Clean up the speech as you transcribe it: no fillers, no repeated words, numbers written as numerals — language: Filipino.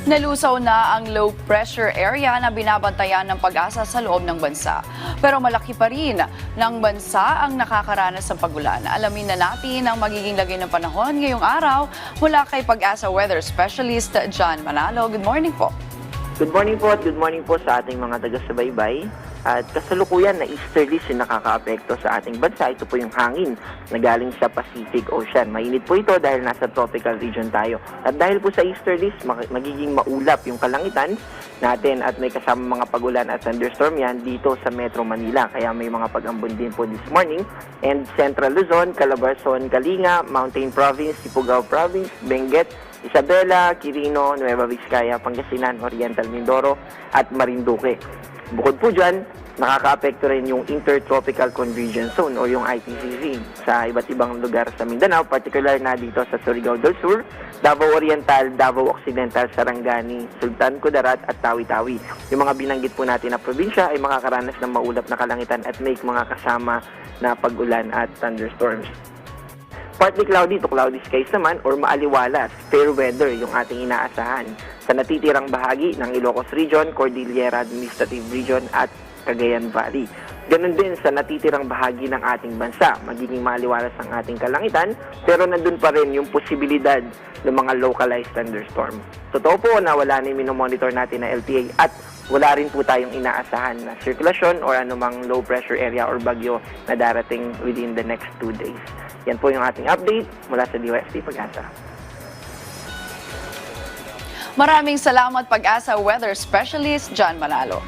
Nalusaw na ang low pressure area na binabantayan ng Pag-asa sa loob ng bansa. Pero malaki pa rin ng bansa ang nakakaranas ng pagulan. Alamin na natin ang magiging lagay ng panahon ngayong araw mula kay Pag-asa Weather Specialist John Manalo. Good morning po. Good morning po at good morning po sa ating mga taga-subaybay. At kasalukuyan na easterlies yung nakakaapekto sa ating bansa. Ito po yung hangin na galing sa Pacific Ocean. Mainit po ito dahil nasa tropical region tayo. At dahil po sa easterlies, magiging maulap yung kalangitan natin at may kasama mga pagulan at thunderstorm yan dito sa Metro Manila. Kaya may mga pag-ambon din po this morning. And Central Luzon, Calabarzon, Kalinga, Mountain Province, Ifugao Province, Benguet, Isabela, Quirino, Nueva Vizcaya, Pangasinan, Oriental Mindoro at Marinduque. Bukod po dyan, nakakaapekto rin yung Intertropical Convergence Zone o yung ITCZ sa iba't ibang lugar sa Mindanao, particular na dito sa Surigao del Sur, Davao Oriental, Davao Occidental, Sarangani, Sultan Kudarat at Tawi-Tawi. Yung mga binanggit po natin na probinsya ay makakaranas ng maulap na kalangitan at may mga kasama na pag-ulan at thunderstorms. Partly cloudy to cloudy skies naman or maaliwalas, fair weather yung ating inaasahan sa natitirang bahagi ng Ilocos Region, Cordillera Administrative Region at Cagayan Valley. Ganun din sa natitirang bahagi ng ating bansa, magiging maaliwalas ang ating kalangitan pero nandun pa rin yung posibilidad ng mga localized thunderstorm. Totoo po na wala na yung minomonitor natin na LTA at wala rin po tayong inaasahan na sirkulasyon or anumang low pressure area or bagyo na darating within the next 2 days. Yan po yung ating update mula sa DYST Pag-asa. Maraming salamat Pag-asa Weather Specialist John Manalo.